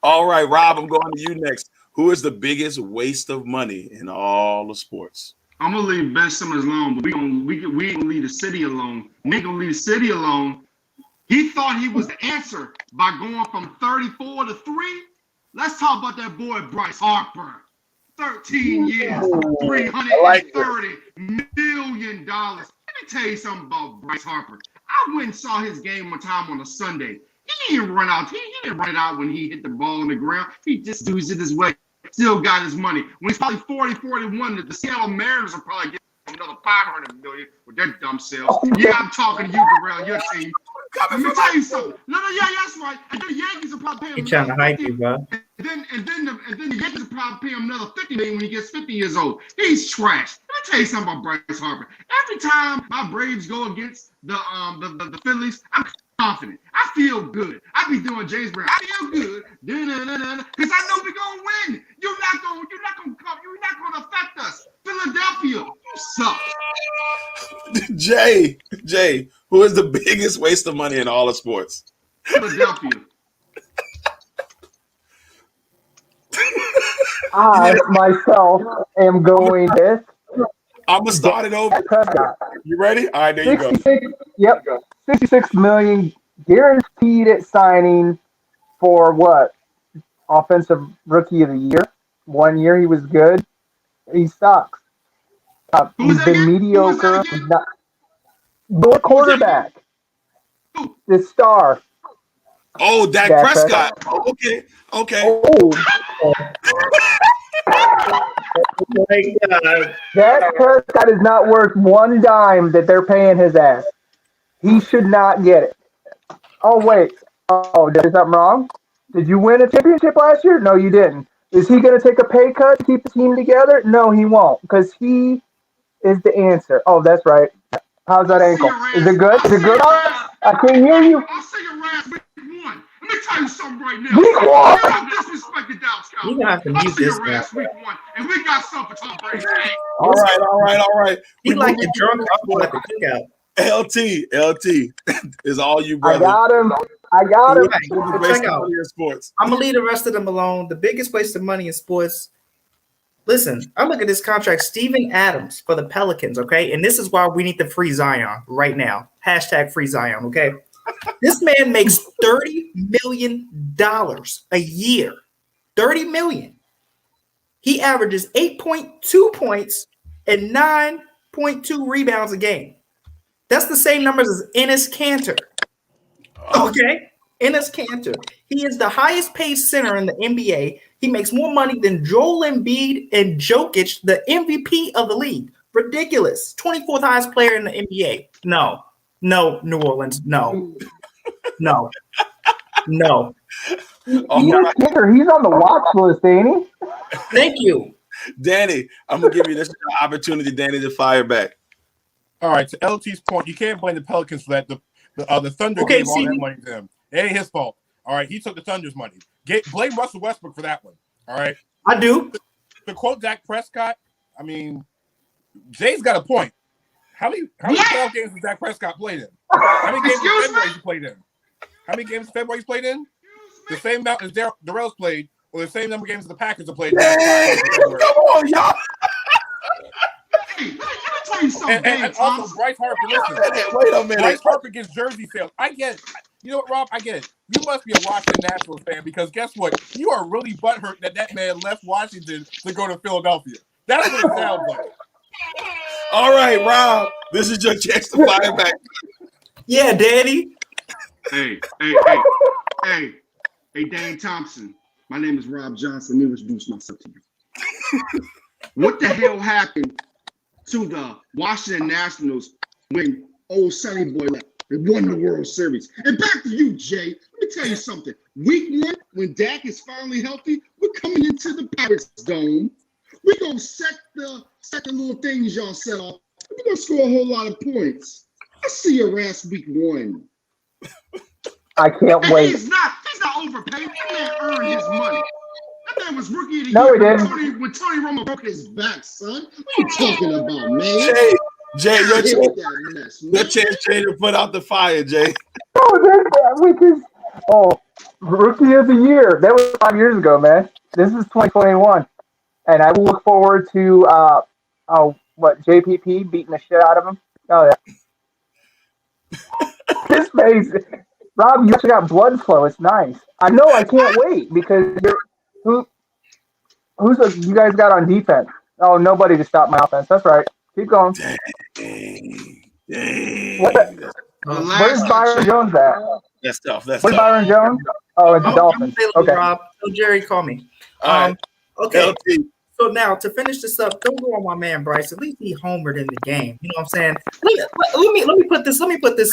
Speaker 4: All right, Rob, I'm going to you next. Who is the biggest waste of money in all of sports?
Speaker 9: I'm going to leave Ben Simmons alone, but we ain't going to leave the city alone. We ain't going to leave the city alone. He thought he was the answer by going from 34 to 3. Let's talk about that boy Bryce Harper. 13 years, $330 million. Let me tell you something about Bryce Harper. I went and saw his game one time on a Sunday. He didn't run out. He didn't run it out when he hit the ball on the ground. He just used it his way. Still got his money. When he's probably 40-41, the Seattle Mariners will probably get another $500 million with their dumb selves. Yeah, I'm talking to you, Darrell, your team. Let me tell you something. No, yeah, that's right. And then the Yankees will probably pay him.
Speaker 6: He's trying to hype you, bro.
Speaker 9: And then the Yankees will probably pay him another $50 million when he gets 50 years old. He's trash. Let me tell you something about Bryce Harper. Every time my Braves go against the Phillies, I'm confident. I feel good. I be doing James Brown. I feel good. Because I know we're gonna win. You're not gonna affect us. Philadelphia, you suck.
Speaker 4: Jay, who is the biggest waste of money in all of sports?
Speaker 9: Philadelphia.
Speaker 5: I myself am going with.
Speaker 4: I'm gonna start it over. You ready? All right, there you go.
Speaker 5: 66, yep, $66 million guaranteed at signing for what? Offensive Rookie of the Year. 1 year he was good. He sucks. He's been mediocre. The quarterback. The star.
Speaker 4: Oh, Dak Prescott. Oh, okay.
Speaker 5: Oh. Dak Prescott is not worth one dime that they're paying his ass. He should not get it. Oh, wait. Oh, did I do something wrong? Did you win a championship last year? No, you didn't. Is he going to take a pay cut to keep the team together? No, he won't, because he is the answer. Oh, that's right. How's that ankle? Is it good? Is it good? I can't hear you.
Speaker 9: I'll see your ass week 1. Let me tell you something right now.
Speaker 5: Week 1?
Speaker 9: You don't disrespect the Dallas Cowboys.
Speaker 6: You have to
Speaker 9: I'll
Speaker 6: mute
Speaker 9: see
Speaker 6: this
Speaker 9: your
Speaker 6: guy.
Speaker 9: ass week 1, and we got something for Tom Brady. Hey,
Speaker 4: All right.
Speaker 6: He like the drunk uncle at the cookout.
Speaker 4: LT is all you,
Speaker 5: I
Speaker 4: brother.
Speaker 5: got him. I got him.
Speaker 4: The
Speaker 6: Check
Speaker 4: best
Speaker 6: out.
Speaker 4: money in sports.
Speaker 6: I'm gonna leave the rest of them alone. The biggest waste of money in sports. Listen, I look at this contract, Steven Adams for the Pelicans, okay? And this is why we need to free Zion right now. Hashtag free Zion, okay? This man makes $30 million a year. $30 million. He averages 8.2 points and 9.2 rebounds a game. That's the same numbers as Enes Kanter. Okay? Enes Kanter. He is the highest paid center in the NBA. He makes more money than Joel Embiid and Jokic, the MVP of the league. Ridiculous. 24th highest player in the NBA. No, New Orleans. No.
Speaker 5: He's on the watch list, ain't he?
Speaker 6: Thank you.
Speaker 4: Danny, I'm gonna give you this opportunity, Danny, to fire back.
Speaker 7: All right, to LT's point, you can't blame the Pelicans for that. The Thunder gave all that money to him. It ain't his fault. All right, he took the Thunder's money. Blame Russell Westbrook for that one. All right,
Speaker 6: I do.
Speaker 7: To quote Dak Prescott, I mean, Jay's got a point. How many playoff games has Dak Prescott played in? How many games in February he played in? How many games in February he's played in? The same amount as Darrell's played, or the same number of games as the Packers have played.
Speaker 4: Hey, come on, y'all.
Speaker 9: Hey, let me tell you something,
Speaker 7: And also, Bryce Harper, listen.
Speaker 4: Wait a minute.
Speaker 7: Bryce Harper gets jersey sales. I get it. You know what, Rob? I get it. You must be a Washington Nationals fan because guess what? You are really butthurt that man left Washington to go to Philadelphia. That's what it sounds like.
Speaker 4: All right, Rob, this is your chance to fire back.
Speaker 6: Yeah, Daddy.
Speaker 9: Hey, Dane Thompson. My name is Rob Johnson. Let me introduce myself to you. What the hell happened to the Washington Nationals when old Sonny Boy left? They won the World Series. And back to you, Jay. Let me tell you something. Week 1, when Dak is finally healthy, we're coming into the Pirates Dome. We're going to set the little things y'all set off. We're going to score a whole lot of points. I see your ass week 1.
Speaker 5: I can't
Speaker 9: And
Speaker 5: wait.
Speaker 9: he's not overpaid. That man earned his money. That man was rookie of the
Speaker 5: No,
Speaker 9: year
Speaker 5: he didn't.
Speaker 9: when Tony Romo broke his back, son. What are you talking about, man?
Speaker 4: Jay, your
Speaker 9: Get
Speaker 4: chance,
Speaker 9: with that mess, man.
Speaker 4: your chance, Jay, to put out the fire, Jay.
Speaker 5: Rookie of the year. That was 5 years ago, man. This is 2021. And I will look forward to JPP beating the shit out of him. Oh yeah. His face. Rob, you actually got blood flow. It's nice. I know I can't wait because you guys got on defense? Oh, nobody to stop my offense. That's right. Keep going.
Speaker 4: Dang.
Speaker 5: Where's Byron Jones at?
Speaker 4: That's tough.
Speaker 5: Where's Byron Jones? Oh, it's the Dolphins. Okay.
Speaker 6: Rob. So Jerry, call me.
Speaker 4: All right.
Speaker 6: Okay.
Speaker 4: LT.
Speaker 6: So now to finish this up, don't go on my man Bryce. At least he homered in the game. You know what I'm saying? Let me put this.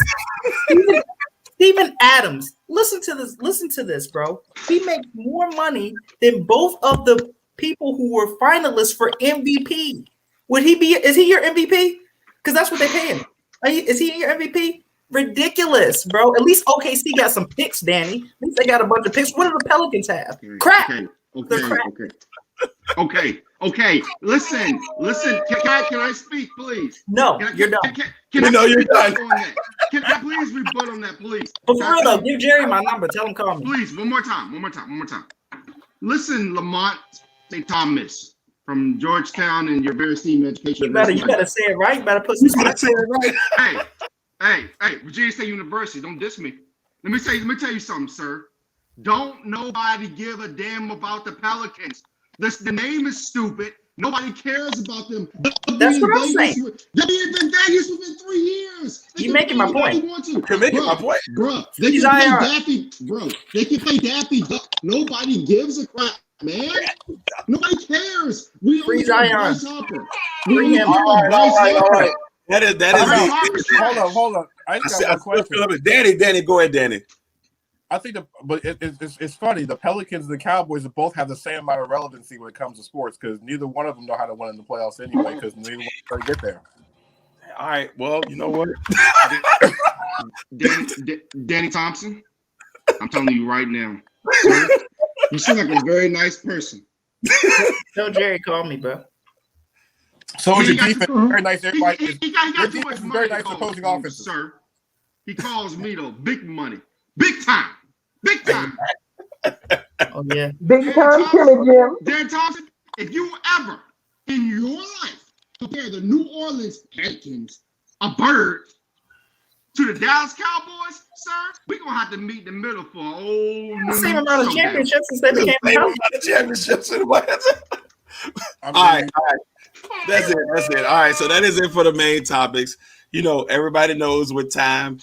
Speaker 6: Steven Adams. Listen to this, bro. He makes more money than both of the people who were finalists for MVP. Is he your MVP? Because that's what they pay him. Is he your MVP? Ridiculous, bro. At least OKC got some picks, Danny. At least they got a bunch of picks. What do the Pelicans have? Crap.
Speaker 9: Okay. Listen. Can I speak, please?
Speaker 6: No, you're done.
Speaker 4: You're done.
Speaker 9: Can I please rebut on that, please?
Speaker 6: But for real though, give Jerry my number. Tell him call me.
Speaker 9: Please, one more time. Listen, Lamonte Thomas from Georgetown and your very esteemed education.
Speaker 6: You better say it right. You better put some.
Speaker 4: You better say it right.
Speaker 9: Hey, Virginia State University, don't diss me. Let me tell you something, sir. Don't nobody give a damn about the Pelicans. The name is stupid. Nobody cares about them.
Speaker 6: That's what I'm saying.
Speaker 9: They'll be in Vegas within 3 years.
Speaker 6: You're making my point.
Speaker 4: You're making my point.
Speaker 9: Bro, they can play Daffy. Bro, they can play Daffy Duck. Nobody gives a crap, man. Nobody cares. We only have Bryce Harper.
Speaker 6: Bring him.
Speaker 4: All right. That is
Speaker 7: Hold on. I just got a question.
Speaker 4: Danny, go ahead, Danny.
Speaker 7: I think, but it's funny. The Pelicans and the Cowboys both have the same amount of relevancy when it comes to sports because neither one of them know how to win in the playoffs anyway. Because neither one can get there.
Speaker 4: All right. Well, you know what?
Speaker 9: Danny Thompson, I'm telling you right now, sir, you seem like a very nice person.
Speaker 6: Tell Jerry call me, bro.
Speaker 7: So is your defense very nice? Everybody,
Speaker 9: He got too much
Speaker 7: is
Speaker 9: money.
Speaker 7: very nice opposing offenses,
Speaker 9: sir. He calls me though, big money, big time, big time.
Speaker 6: Oh yeah,
Speaker 5: Big time Kimmy Jim.
Speaker 9: Dan Thompson, if you ever in your life compare the New Orleans Pelicans, a bird, to the Dallas Cowboys, sir, we're gonna have to meet in the middle for a whole
Speaker 6: same amount of championships since they became
Speaker 4: Championships in the all right. That's it. All right, so that is it for the main topics. You know, everybody knows what time.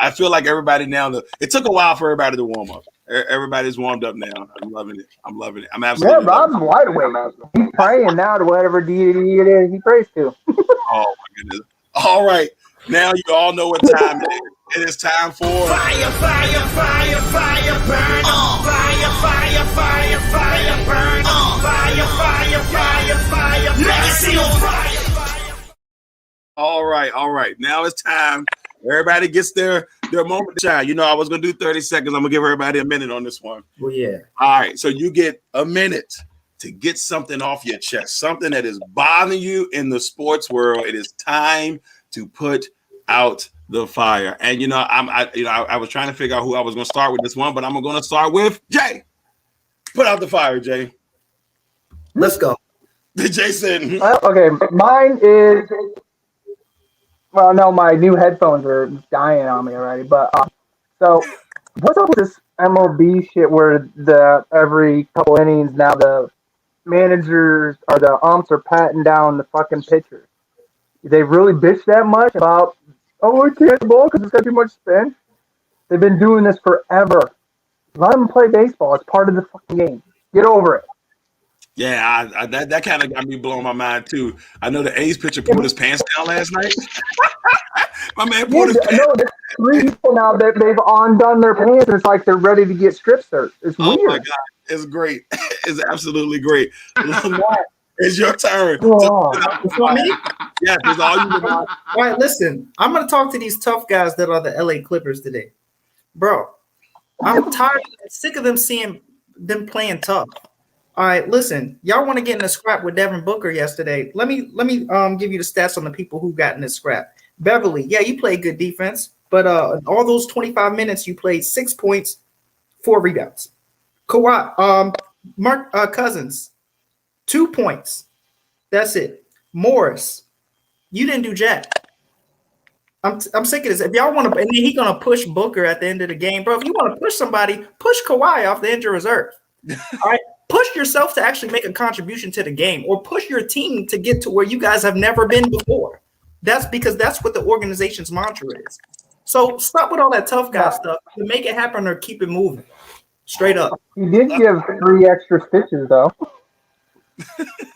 Speaker 4: I feel like everybody now. It took a while for everybody to warm up. Everybody's warmed up now. I'm loving it. I'm absolutely.
Speaker 5: Yeah, Rob's wide awake. He's praying now to whatever deity it is he prays to.
Speaker 4: Oh my goodness! All right, now you all know what time it is. It is time for
Speaker 2: Fire, fire, fire, fire, burn on. Fire, fire, fire, fire, burn on. Fire, fire, fire, fire, legacy on fire.
Speaker 4: All right. Now it's time. Everybody gets their moment to shine. You know, I was gonna do 30 seconds. I'm gonna give everybody a minute on this one.
Speaker 6: Well, yeah.
Speaker 4: All right, so you get a minute to get something off your chest, something that is bothering you in the sports world. It is time to put out the fire. And you know, I was trying to figure out who I was gonna start with this one, but I'm gonna start with Jay. Put out the fire, Jay.
Speaker 6: Let's go.
Speaker 4: Jason.
Speaker 5: Okay, mine is. Well, no, my new headphones are dying on me already. But so, what's up with this MLB shit where every couple innings now the managers or the umps are patting down the fucking pitchers? They really bitch that much about I can't ball because it's got too much spin. They've been doing this forever. Let them play baseball. It's part of the fucking game. Get over it.
Speaker 4: Yeah, that kind of got me blowing my mind too. I know the A's pitcher pulled his pants down last night. My man pulled his pants.
Speaker 5: No, there's 3 people now that they've undone their pants. And it's like they're ready to get strip searched. It's weird.
Speaker 4: Oh my God, it's great. It's absolutely great. It's your turn.
Speaker 6: It's on me?
Speaker 4: Yeah, it's all you can do.
Speaker 6: All right, listen. I'm gonna talk to these tough guys that are the LA Clippers today, bro. I'm tired, sick of them seeing them playing tough. All right, listen. Y'all want to get in a scrap with Devin Booker yesterday? Let me give you the stats on the people who got in this scrap. Beverly, yeah, you played good defense, but all those 25 minutes you played 6 points, 4 rebounds. Kawhi, Mark Cousins, 2 points. That's it. Morris, you didn't do jack. I'm sick of this. If y'all want to, and then he's gonna push Booker at the end of the game, bro. If you want to push somebody, push Kawhi off the injured reserve. All right, push yourself to actually make a contribution to the game, or push your team to get to where you guys have never been before. That's because that's what the organization's mantra is. So stop with all that tough guy stuff. To make it happen or keep it moving. Straight up.
Speaker 5: He did give 3 extra stitches though.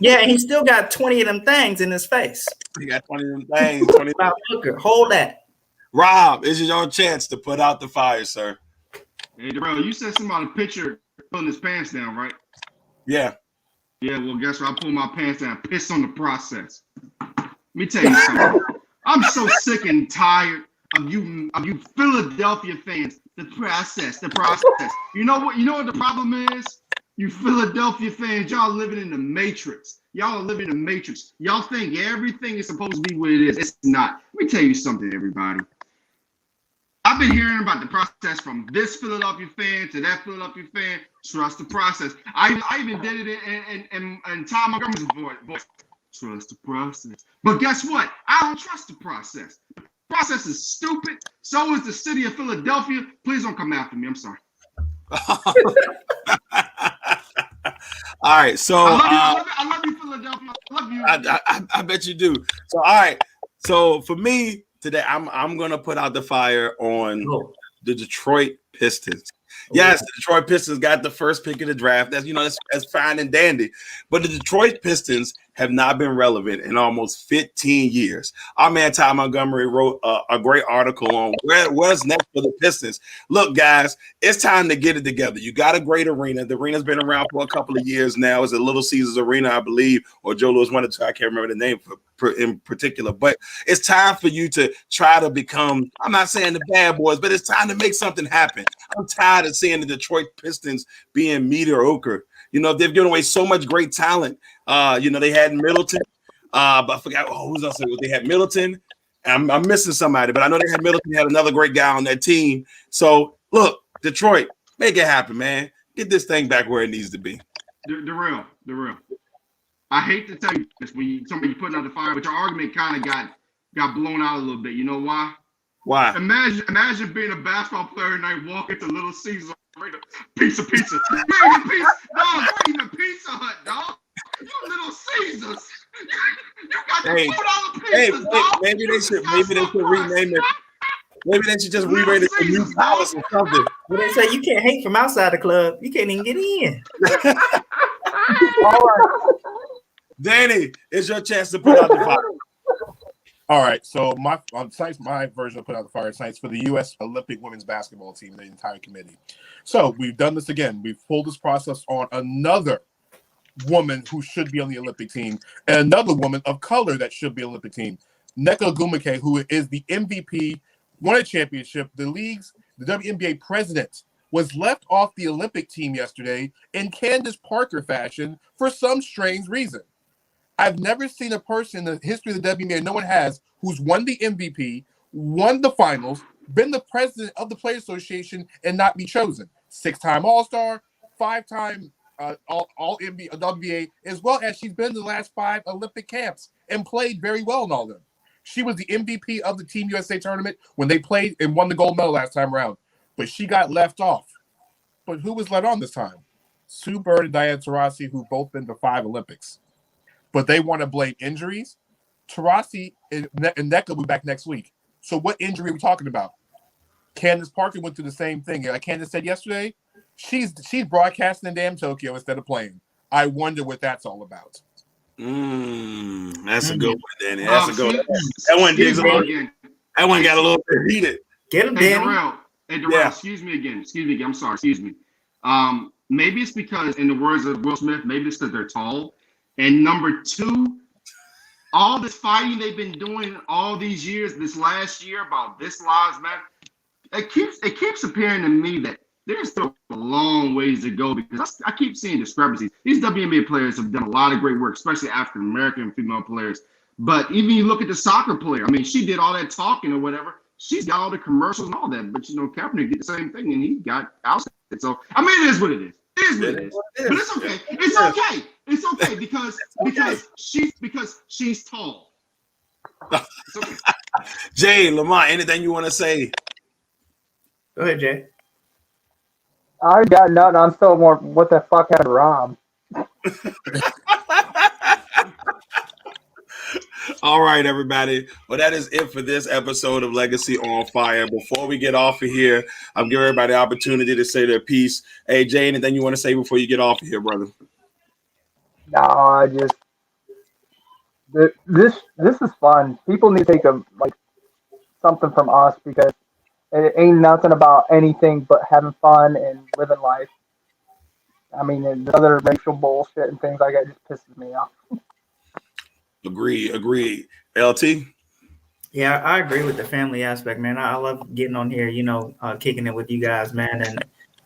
Speaker 6: Yeah, and he still got 20 of them things in his face.
Speaker 4: He got 20 of them things. 20
Speaker 6: Booker, hold that.
Speaker 4: Rob, this is your chance to put out the fire, sir.
Speaker 9: Hey, bro, you said something about a pitcher pulling his pants down, right?
Speaker 4: Yeah.
Speaker 9: Yeah, well, guess what? I pulled my pants down, pissed on the process. Let me tell you something. I'm so sick and tired of you Philadelphia fans. The process. You know what the problem is? You Philadelphia fans, y'all living in the matrix. Y'all are living in the matrix. Y'all think everything is supposed to be what it is. It's not. Let me tell you something, everybody. I've been hearing about the process from this Philadelphia fan to that Philadelphia fan. Trust the process. I even did it in Tom Montgomery's voice. Trust the process. But guess what? I don't trust the process. The process is stupid. So is the city of Philadelphia. Please don't come after me. I'm sorry.
Speaker 4: All right, so
Speaker 9: I love you, Philadelphia. I love you.
Speaker 4: I bet you do. So all right, so for me today, I'm gonna put out the fire on the Detroit Pistons. Yes, the Detroit Pistons got the first pick of the draft. That's fine and dandy. But the Detroit Pistons have not been relevant in almost 15 years. Our man Ty Montgomery wrote a great article on what's next for the Pistons. Look, guys, it's time to get it together. You got a great arena. The arena's been around for a couple of years now. It's a Little Caesars Arena, I believe, or Joe Louis wanted to. I can't remember the name in particular, but it's time for you to try to become, I'm not saying the bad boys, but it's time to make something happen. I'm tired of seeing the Detroit Pistons being mediocre. You know, they've given away so much great talent. You know, they had Middleton, but I forgot who's else. They had Middleton. I'm missing somebody, but I know they had Middleton, had another great guy on that team. So look, Detroit, make it happen, man. Get this thing back where it needs to be.
Speaker 9: The real. I hate to tell you this when somebody putting out the fire, but your argument kind of got blown out a little bit. You know why?
Speaker 4: Why?
Speaker 9: Imagine being a basketball player and I walk into Little Caesars, pizza. You ain't a pizza, dog. You ain't a Pizza Hut, dog. You Little Caesars. You got the $4 pizzas, dog.
Speaker 4: Maybe they should rename it. Maybe they should just re-rate it to New Palace or something.
Speaker 6: When they say you can't hate from outside the club, you can't even get in.
Speaker 5: All right.
Speaker 4: Danny, it's your chance to put out the fire.
Speaker 7: All right, so my version of Put Out the Fire cites for the U.S. Olympic women's basketball team, the entire committee. So we've done this again. We've pulled this process on another woman who should be on the Olympic team and another woman of color that should be on the Olympic team. Nneka Ogwumike, who is the MVP, won a championship. The WNBA president was left off the Olympic team yesterday in Candace Parker fashion for some strange reason. I've never seen a person in the history of the WNBA, no one has, who's won the MVP, won the finals, been the president of the Players Association, and not be chosen. 6-time All-Star, 5-time All-NBA, WNBA, as well as she's been in the last 5 Olympic camps and played very well in all of them. She was the MVP of the Team USA tournament when they played and won the gold medal last time around, but she got left off. But who was let on this time? Sue Bird and Diana Taurasi, who've both been to 5 Olympics. But they want to blame injuries. Taurasi and Nneka will be back next week. So what injury are we talking about? Candace Parker went through the same thing. Like Candace said yesterday, she's broadcasting in damn Tokyo instead of playing. I wonder what that's all about.
Speaker 4: That's a good one, Danny. That's a good one. That one digs a little. That one got a little bit heated.
Speaker 6: Get him, Danny.
Speaker 9: Hey, Darrell, excuse me again. I'm sorry. Excuse me. Maybe it's because, in the words of Will Smith, maybe it's because they're tall. And number 2, all this fighting they've been doing all these years, this last year about this lives matter, it keeps appearing to me that there's still a long ways to go because I keep seeing discrepancies. These WNBA players have done a lot of great work, especially African American female players. But even you look at the soccer player, I mean, she did all that talking or whatever. She's got all the commercials and all that. But, Kaepernick did the same thing and he got ousted. So, I mean, it is what it is. It is what it is. But it's okay. It's okay. It's okay because she's tall. It's okay.
Speaker 4: Jay, Lamont, anything you want to say?
Speaker 6: Go ahead, Jay.
Speaker 5: I got nothing. I'm still more. What the fuck happened to Rob?
Speaker 4: All right, everybody. Well, that is it for this episode of Legacy on Fire. Before we get off of here, I'm giving everybody the opportunity to say their piece. Hey, Jay, anything you want to say before you get off of here, brother?
Speaker 5: No, I just this is fun. People need to take something from us because it ain't nothing about anything but having fun and living life. I mean, and the other racial bullshit and things like that just pisses me off.
Speaker 4: Agree. LT?
Speaker 6: Yeah, I agree with the family aspect, man. I love getting on here, kicking it with you guys, man.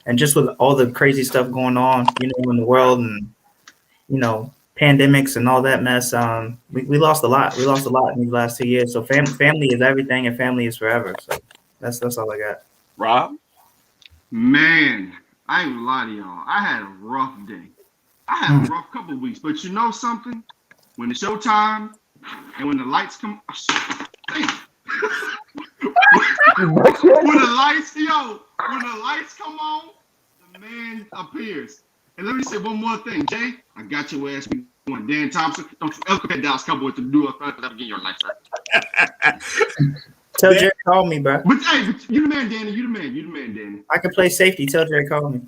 Speaker 6: And just with all the crazy stuff going on, in the world and, pandemics and all that mess, we lost a lot. We lost a lot in these last 2 years. So family is everything and family is forever. So that's all I got.
Speaker 4: Rob?
Speaker 9: Man, I ain't gonna lie to y'all. I had a rough day. I had a rough couple of weeks. But you know something? When it's showtime and when the lights come, damn. when the lights come on, the man appears. And let me say one more thing, Jay. I got your ass. We want Dan Thompson. Don't you ever compare Dallas Cowboys to do a ever get your life, sir.
Speaker 6: Tell Jerry call me, bro.
Speaker 9: But hey, you the man, Danny. You the man, Danny.
Speaker 6: I can play safety. Tell Jerry call me.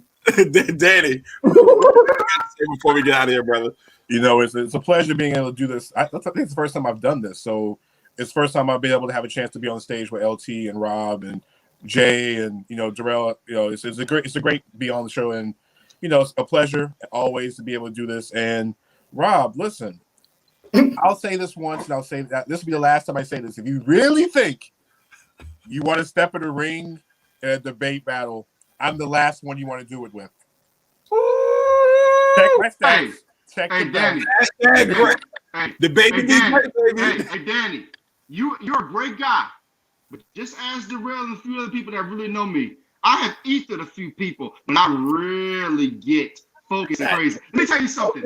Speaker 4: Danny, before we get out of here, brother.
Speaker 7: You know, it's a pleasure being able to do this. I think it's the first time I've done this, so it's the first time I've been able to have a chance to be on the stage with LT and Rob and Jay and Darrell. It's a great be on the show, and it's a pleasure always to be able to do this. And Rob, listen, I'll say this once, and I'll say that this will be the last time I say this. If you really think you want to step in a ring in a debate battle, I'm the last one you want to do it with. Check my stats. Check the
Speaker 9: Danny.
Speaker 4: The baby
Speaker 9: Danny. Hey, Danny, you're a great guy, but just as Darrell and a few other people that really know me, I have ethered a few people, but I really get focused and crazy. Let me tell you something.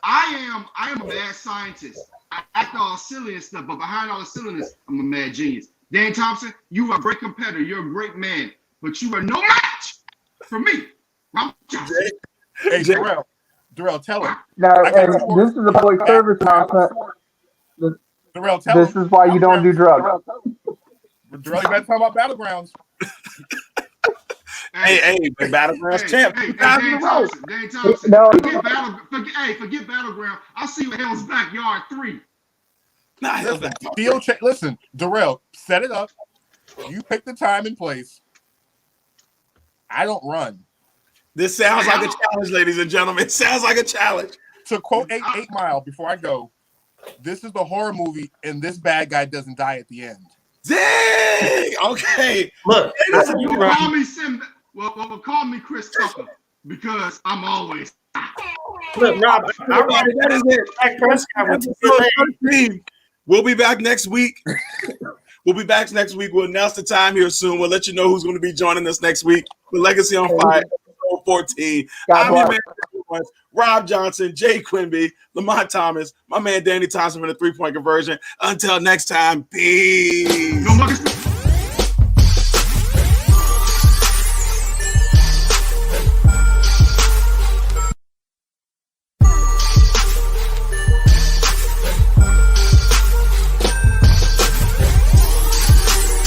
Speaker 9: I am a mad scientist. I act all silly and stuff, but behind all the silliness, I'm a mad genius. Dan Thompson, you are a great competitor. You're a great man, but you are no match for me. Rob Johnson.
Speaker 7: Hey, Darrell, tell him.
Speaker 5: Now, and this is a public service announcement.
Speaker 7: Darrell, tell
Speaker 5: This
Speaker 7: him.
Speaker 5: is why you don't do drugs.
Speaker 7: Darrell, you better talk about Battlegrounds.
Speaker 4: Hey, Battlegrounds champ.
Speaker 9: Hey, Dan Thompson.
Speaker 5: No.
Speaker 9: Forget Battleground. I'll see you in Hell's Backyard 3.
Speaker 7: Listen, Darrell, set it up. You pick the time and place. I don't run.
Speaker 4: This sounds like a challenge, ladies and gentlemen. It sounds like a challenge.
Speaker 7: To quote 8 Mile before I go, this is the horror movie, and this bad guy doesn't die at the end.
Speaker 4: Dang! Okay.
Speaker 6: Look,
Speaker 9: Call me call me Chris Tucker because I'm always.
Speaker 6: look, Rob.
Speaker 4: That is it.
Speaker 6: Dak Prescott with TLA.
Speaker 4: We'll be back next week. We'll announce the time here soon. We'll let you know who's going to be joining us next week for Legacy on Fire, episode 14. I'm your man, Rob Johnson, Jay Quimby, Lamont Thomas, my man Danny Thompson for the 3-point conversion. Until next time, peace.